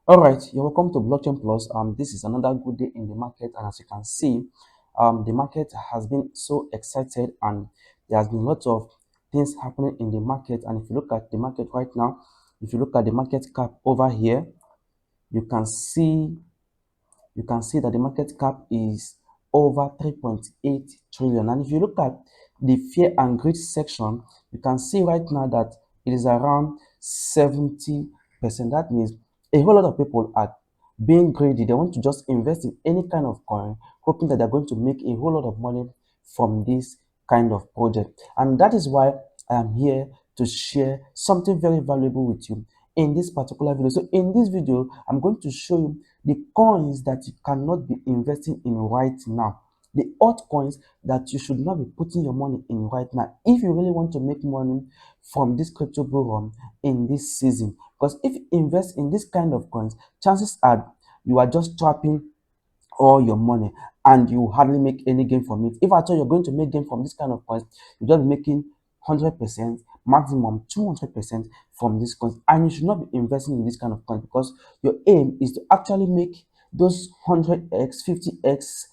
All right, you're welcome to Blockchainplus. This is another good day in the market, and as you can see, the market has been so excited, and there has been lots of things happening in the market. And if you look at the market right now, if you look at the market cap over here, you can see that the market cap is over 3.8 trillion. And if you look at the fear and greed section, you can see right now that it is around 70%. That means a whole lot of people are being greedy. They want to just invest in any kind of coin, hoping that they're going to make a whole lot of money from this kind of project. And that is why I am here to share something very valuable with you in this particular video. So in this video, I'm going to show you the coins that you cannot be investing in right now, the altcoins that you should not be putting your money in right now if you really want to make money from this crypto bull run in this season. Because if you invest in this kind of coins, chances are you are just trapping all your money and you hardly make any gain from it. If at all you're going to make gain from this kind of coins, you just be making 100%, maximum 200% from this coins, and you should not be investing in this kind of coins because your aim is to actually make those 100x, 50x,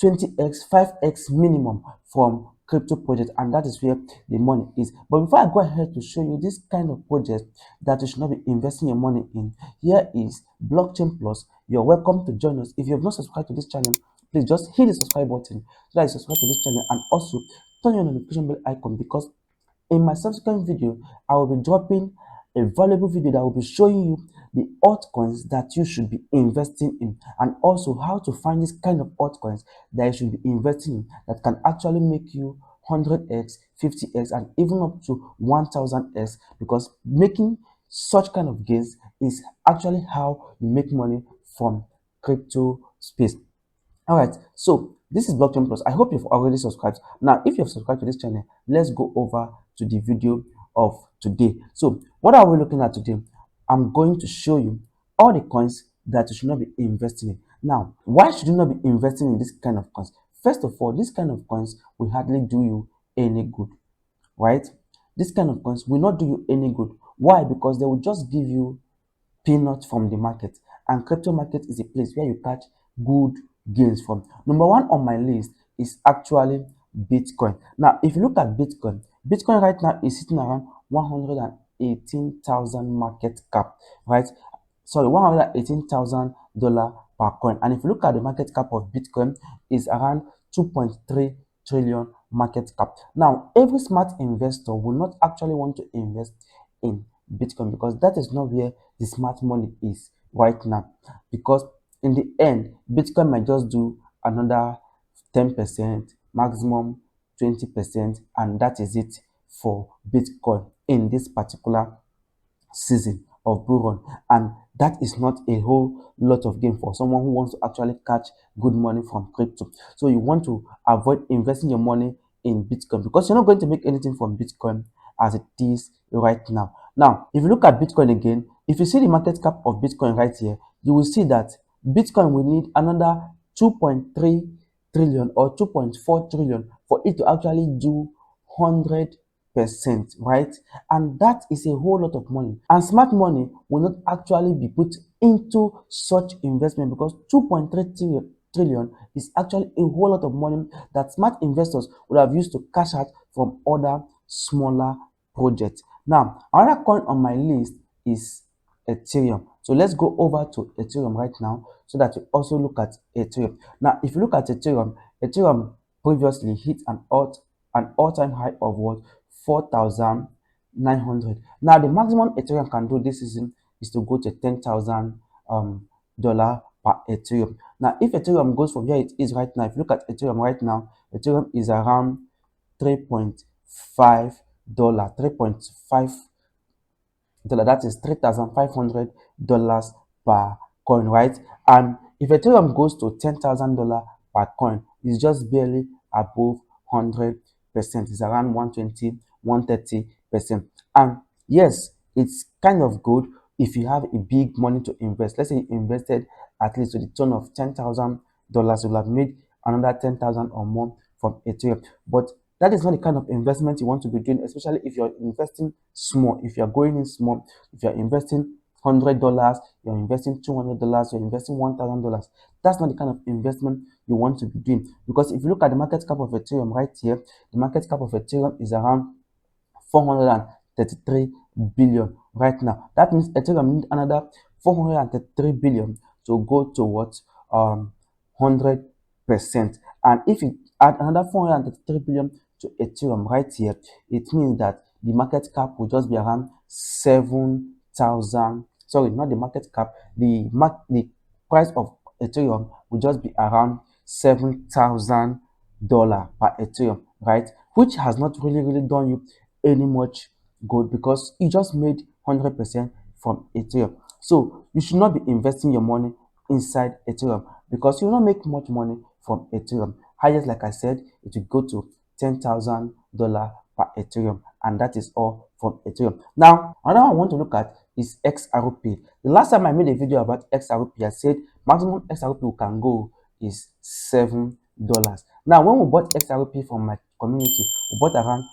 20x, 5x minimum from crypto project, and that is where the money is. But before I go ahead to show you this kind of project that you should not be investing your money in, here is Blockchainplus. You're welcome to join us. If you have not subscribed to this channel, please just hit the subscribe button so that you subscribe to this channel, and also turn on the notification bell icon, because in my subsequent video, I will be dropping a valuable video that will be showing you the altcoins that you should be investing in, and also how to find this kind of altcoins that you should be investing in that can actually make you 100x, 50x, and even up to 1000x, because making such kind of gains is actually how you make money from crypto space. All right, so this is Blockchainplus. I hope you've already subscribed. Now, if you've subscribed to this channel, let's go over to the video of today. So, what are we looking at today? I'm going to show you all the coins that you should not be investing in. Now, why should you not be investing in this kind of coins? First of all, this kind of coins will hardly do you any good, right? This kind of coins will not do you any good. Why? Because they will just give you peanuts from the market, and crypto market is a place where you catch good gains from. Number one on my list is actually Bitcoin. Now, if you look at Bitcoin right now is sitting around 118,000 market cap, right? Sorry, $118,000 per coin. And if you look at the market cap of Bitcoin, is around 2.3 trillion market cap. Now, every smart investor will not actually want to invest in Bitcoin because that is not where the smart money is right now. Because in the end, Bitcoin might just do another 10%, maximum 20%, and that is it for Bitcoin in this particular season of bull run. And that is not a whole lot of gain for someone who wants to actually catch good money from crypto. So you want to avoid investing your money in Bitcoin because you're not going to make anything from Bitcoin as it is right now. Now, if you look at Bitcoin again, if you see the market cap of Bitcoin right here, you will see that Bitcoin will need another 2.3 trillion or 2.4 trillion for it to actually do 100%, right? And that is a whole lot of money. And smart money will not actually be put into such investment because 2.3 trillion is actually a whole lot of money that smart investors would have used to cash out from other smaller projects. Now, another coin on my list is Ethereum. So let's go over to Ethereum right now so that we also look at Ethereum. Now, if you look at Ethereum previously hit an all-time high of what? 4,900. Now, the maximum Ethereum can do this season is to go to $10,000 dollar per Ethereum. Now, if Ethereum goes from where it is right now, if you look at Ethereum right now, Ethereum is around $3.5, that is $3,500 per coin, right? And if Ethereum goes to $10,000 per coin, it's just barely above 100%. It's around 120, 130%. And yes, it's kind of good if you have a big money to invest. Let's say you invested at least to the tune of $10,000, you'll have made another 10,000 or more from Ethereum. But that is not the kind of investment you want to be doing, especially if you're investing small, if you're going in small, if you're investing $100, you're investing $200, you're investing $1,000. That's not the kind of investment you want to be doing. Because if you look at the market cap of Ethereum right here, the market cap of Ethereum is around 433 billion right now. That means Ethereum need another 433 billion to go to what 100%. And if you add another 433 billion to Ethereum right here, it means that the market cap will just be around 7,000. Sorry, not the market cap. The price of Ethereum will just be around $7,000 per Ethereum, right? Which has not really done you any much good because you just made 100% from Ethereum. So you should not be investing your money inside Ethereum because you will not make much money from Ethereum. Highest, like I said, it will go to $10,000 per Ethereum, and that is all from Ethereum. Now, another one I want to look at is XRP. The last time I made a video about XRP, I said maximum XRP we can go is $7. Now, when we bought XRP from my community, we bought around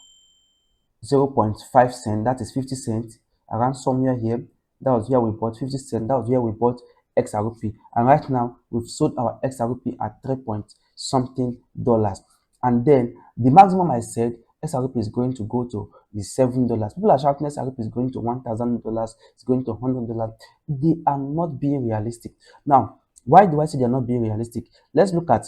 0.5 cent, that is 50 cents, around somewhere here. That was where we bought 50 cents. That was where we bought XRP. And right now, we've sold our XRP at 3 point something dollars. And then the maximum I said XRP is going to go to the $7. People are shouting XRP is going to $1,000, it's going to $100. They are not being realistic. Now, why do I say they're not being realistic? Let's look at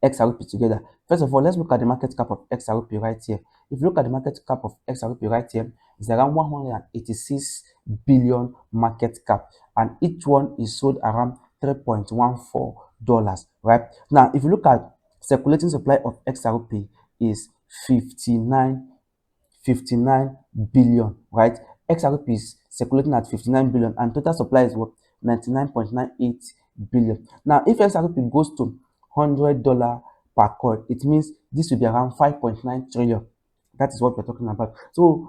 XRP together. First of all, let's look at the market cap of XRP right here. If you look at the market cap of XRP right here, it's around 186 billion market cap, and each one is sold around $3.14, right? Now, if you look at circulating supply of XRP is 59 billion, right? XRP is circulating at 59 billion, and total supply is what 99.98 billion. Now, if XRP goes to $100 per coin, it means this will be around 5.9 trillion. That is what we're talking about. So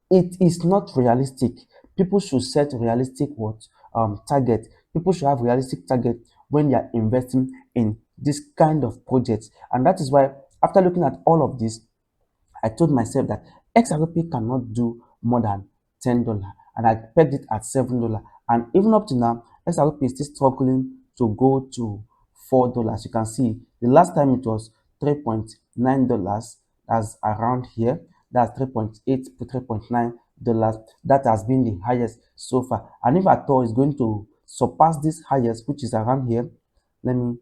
it is not realistic. People should set realistic what target. People should have realistic target when they are investing in this kind of projects. And that is why after looking at all of this, I told myself that XRP cannot do more than $10, and I pegged it at $7. And even up to now, XRP is still struggling to go to $4. You can see the last time it was $3.9. That's around here. That's 3.8 to $3.9. That has been the highest so far. And if at all it's going to surpass this highest, which is around here, let me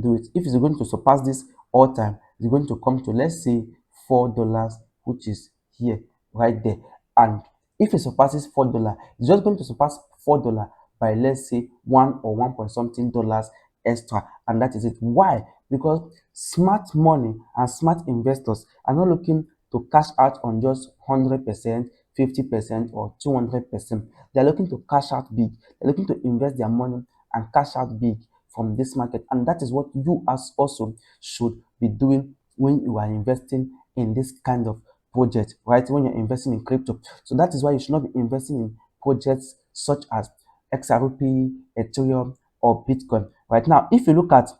do it. If it's going to surpass this all time, it's going to come to, let's say, $4, which is here, right there. And if it surpasses $4, it's just going to surpass $4 by, let's say, 1 point something dollars extra, and that is it. Why? Because smart money and smart investors are not looking to cash out on just 100%, 50%, or 200%. They're looking to cash out big. They're looking to invest their money and cash out big from this market, and that is what you as also should be doing when you are investing in this kind of project, right? When you're investing in crypto. So that is why you should not be investing in projects such as XRP, Ethereum, or Bitcoin. Right now, if you look at,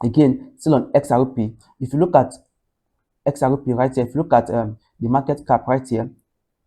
again, still on XRP, if you look at XRP right here, if you look at the market cap right here,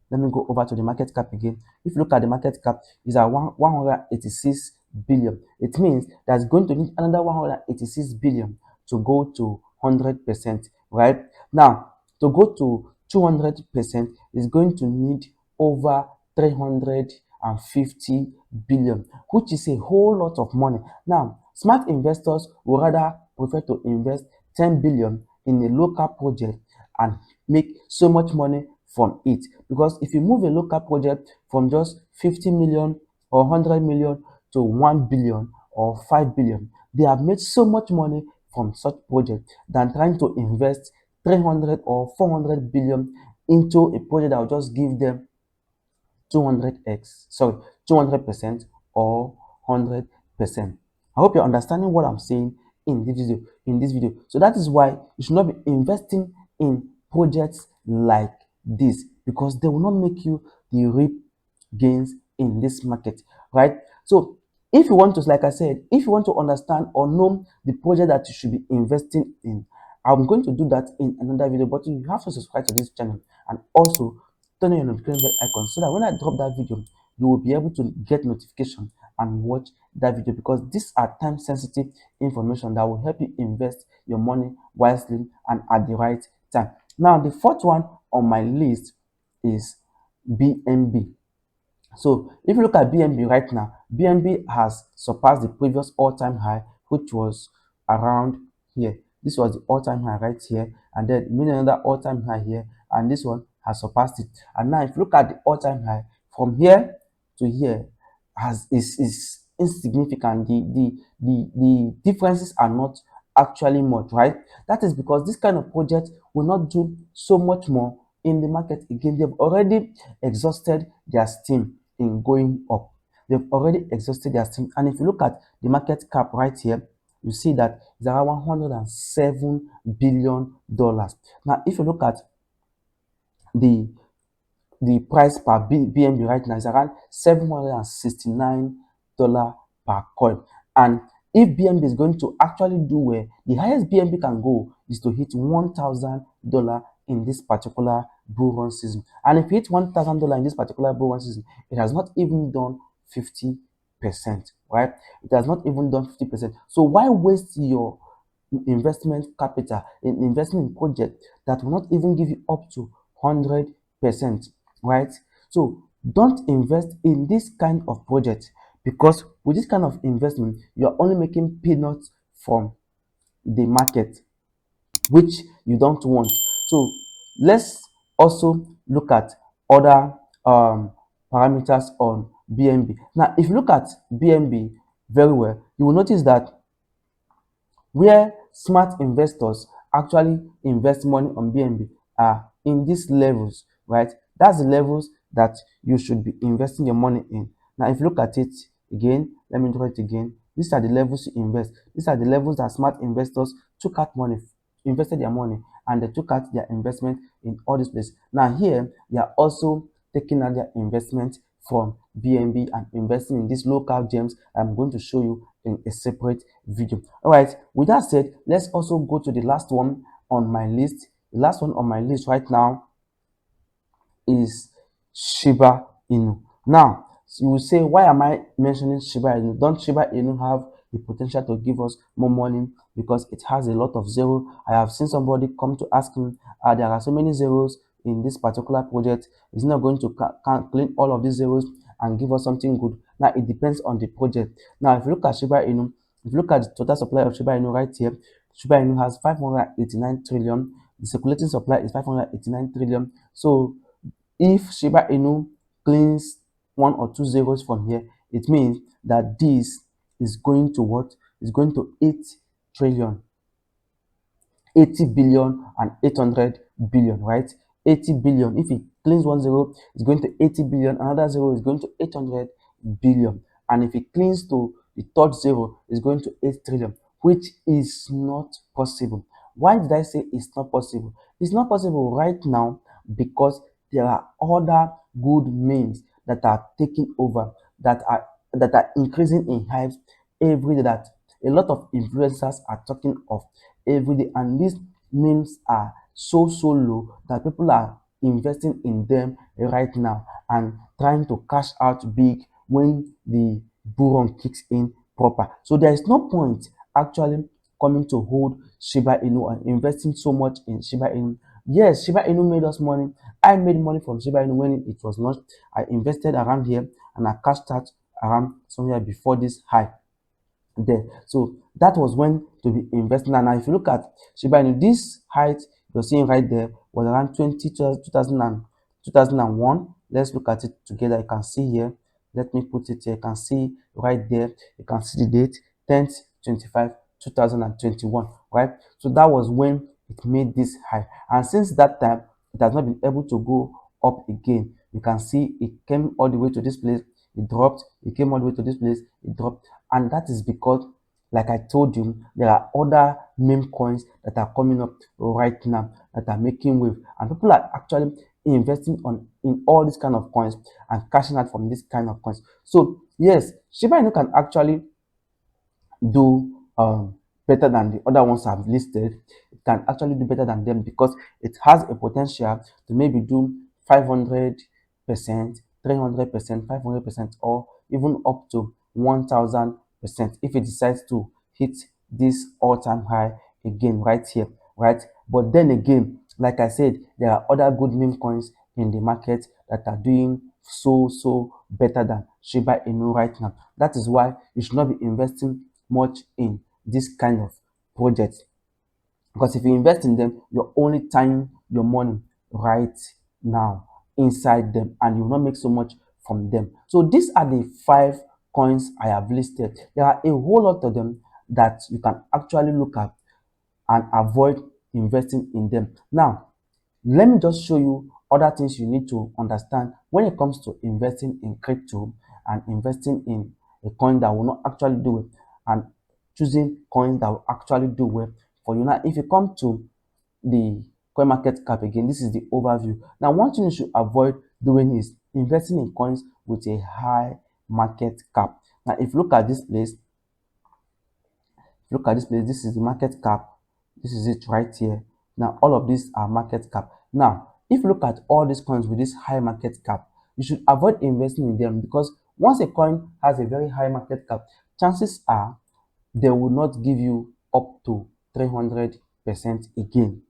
let me go over to the market cap again. If you look at the market cap, is at 186 billion. It means that's going to need another 186 billion to go to 100%, right? Now, to go to 200% is going to need over 350 billion, which is a whole lot of money. Now, smart investors would rather prefer to invest 10 billion in a local project and make so much money from it, because if you move a local project from just 50 million or 100 million to 1 billion or 5 billion, they have made so much money from such project than trying to invest 300 or 400 billion into a project that will just give them 200% or 100%. I hope you're understanding what I'm saying in this video. So that is why you should not be investing in projects like this, because they will not make you the reap gains in this market, right? So if you want to, like I said, if you want to understand or know the project that you should be investing in, I'm going to do that in another video, but you have to subscribe to this channel and also turn on your notification bell icon so that when I drop that video, you will be able to get notification and watch that video, because these are time sensitive information that will help you invest your money wisely and at the right time. Now, the fourth one on my list is BNB. So if you look at BNB right now, BNB has surpassed the previous all-time high, which was around here. This was the all-time high right here, and then made another all-time high here, and this one has surpassed it. And now if you look at the all-time high from here to here, is insignificant. The differences are not actually much, right? That is because this kind of project will not do so much more in the market again. They've already exhausted their steam in going up. They've already exhausted their steam. And if you look at the market cap right here, you see that it's around $107 billion. Now, if you look at the the price per BNB right now is around $769 per coin. And if BNB is going to actually do well, the highest BNB can go is to hit $1,000 in this particular bull run season. And if it hits $1,000 in this particular bull run season, it has not even done 50%, right? It has not even done 50%. So why waste your investment capital in investing in project that will not even give you up to 100%, right? So don't invest in this kind of project, because with this kind of investment, you are only making peanuts from the market, which you don't want. So let's also look at other parameters on BNB. Now, if you look at BNB very well, you will notice that where smart investors actually invest money on BNB are in these levels, right? That's the levels that you should be investing your money in. Now, if you look at it again, let me draw it again. These are the levels to invest. These are the levels that smart investors took out money, invested their money, and they took out their investment in all these places. Now, here they are also taking out their investment from BNB and investing in these local gems I'm going to show you in a separate video. All right, with that said, let's also go to the last one on my list. The last one on my list right now is Shiba Inu. Now, you will say, why am I mentioning Shiba Inu? Don't Shiba Inu have the potential to give us more money because it has a lot of zero? I have seen somebody come to ask me, there are so many zeros in this particular project. It's not going to clean all of these zeros and give us something good. Now, it depends on the project. Now, if you look at Shiba Inu, if you look at the total supply of Shiba Inu right here, Shiba Inu has 589 trillion. The circulating supply is 589 trillion. So if Shiba Inu cleans one or two zeros from here, it means that this is going to what? Is going to 8 trillion, 80 billion and 800 billion, right? 80 billion. If it cleans one zero, it's going to 80 billion. Another zero is going to 800 billion. And if it cleans to the third zero, it's going to 8 trillion, which is not possible. Why did I say it's not possible? It's not possible right now because there are other good means that are taking over, that are increasing in hype every day, that a lot of influencers are talking of every day, and these memes are so low that people are investing in them right now and trying to cash out big when the bull run kicks in proper. So there is no point actually coming to hold Shiba Inu and investing so much in Shiba Inu. Yes, Shiba Inu made us money. I made money from Shiba Inu when it was launched. I invested around here and I cashed out around somewhere before this high there. So that was when to be investing. And now if you look at Shiba Inu, this height you're seeing right there was around 2001. Let's look at it together. You can see here. Let me put it here. You can see right there. You can see the date 10th 25 2021, right? So that was when it made this high. And since that time, it has not been able to go up again. You can see it came all the way to this place, it dropped, it came all the way to this place, it dropped. And that is because, like I told you, there are other meme coins that are coming up right now that are making wave, and people are actually investing in all these kind of coins and cashing out from this kind of coins. So yes, Shiba Inu can actually do better than the other ones I've listed. It can actually do better than them because it has a potential to maybe do 500%, 300%, 500%, or even up to 1000% if it decides to hit this all-time high again right here, right? But then again, like I said, there are other good meme coins in the market that are doing so better than Shiba Inu right now. That is why you should not be investing much in this kind of project, because if you invest in them, you're only tying your money right now inside them, and you will not make so much from them. So these are the 5 coins I have listed. There are a whole lot of them that you can actually look at and avoid investing in them. Now, let me just show you other things you need to understand when it comes to investing in crypto and investing in a coin that will not actually do it, and choosing coins that will actually do well for you. Now, if you come to the coin market cap again, this is the overview. Now, one thing you should avoid doing is investing in coins with a high market cap. Now, if you look at this place, this is the market cap. This is it right here. Now, all of these are market cap. Now, if you look at all these coins with this high market cap, you should avoid investing in them, because once a coin has a very high market cap, chances are they will not give you up to 300% again.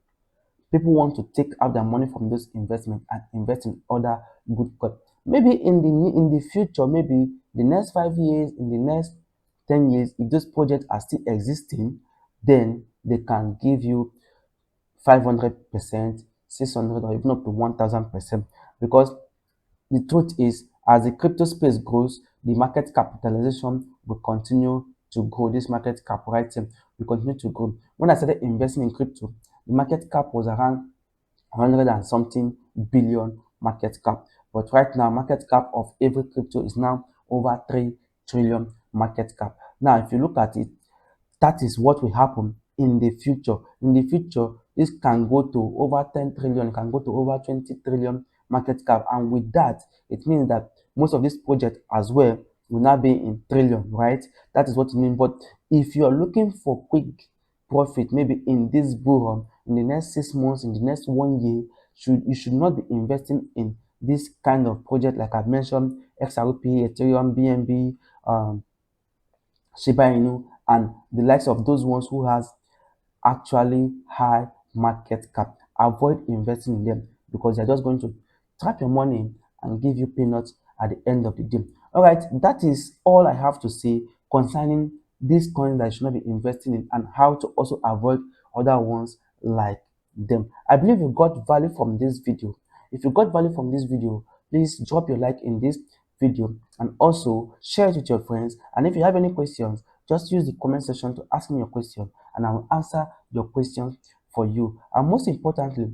People want to take out their money from those investments and invest in other good coins. Maybe in the future, maybe the next 5 years, in the next 10 years, if those projects are still existing, then they can give you 500%, 600, or even up to 1000%. Because the truth is, as the crypto space grows, the market capitalization will continue to grow. This market cap right here will continue to grow. When I started investing in crypto, the market cap was around 100 and something billion market cap. But right now, market cap of every crypto is now over 3 trillion market cap. Now, if you look at it, that is what will happen in the future. In the future, this can go to over 10 trillion, can go to over 20 trillion market cap. And with that, it means that most of these projects as well will now be in trillion, right? That is what it means. But if you are looking for quick profit, maybe in this bull run, in the next 6 months, in the next 1 year, you should not be investing in this kind of project like I've mentioned: XRP, Ethereum, BNB, Shiba Inu, and the likes of those ones who has actually high market cap. Avoid investing in them, because they're just going to trap your money and give you peanuts at the end of the day. All right, that is all I have to say concerning these coins that you should not be investing in, and how to also avoid other ones like them. I believe you got value from this video. If you got value from this video, please drop your like in this video and also share it with your friends. And if you have any questions, just use the comment section to ask me your question, and I will answer your questions for you. And most importantly,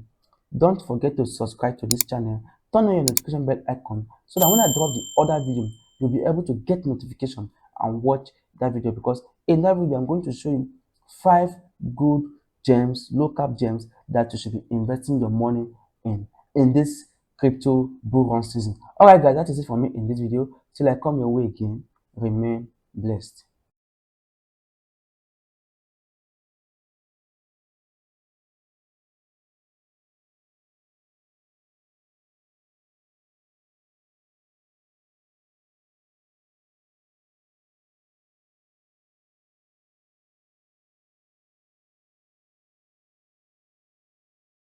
don't forget to subscribe to this channel. Turn on your notification bell icon, so that when I drop the other video, you'll be able to get notification and watch that video. Because in that video, I'm going to show you 5 good gems, low cap gems, that you should be investing your money in this crypto bull run season. All right, guys, that is it for me in this video. Till I come your way again, remain blessed.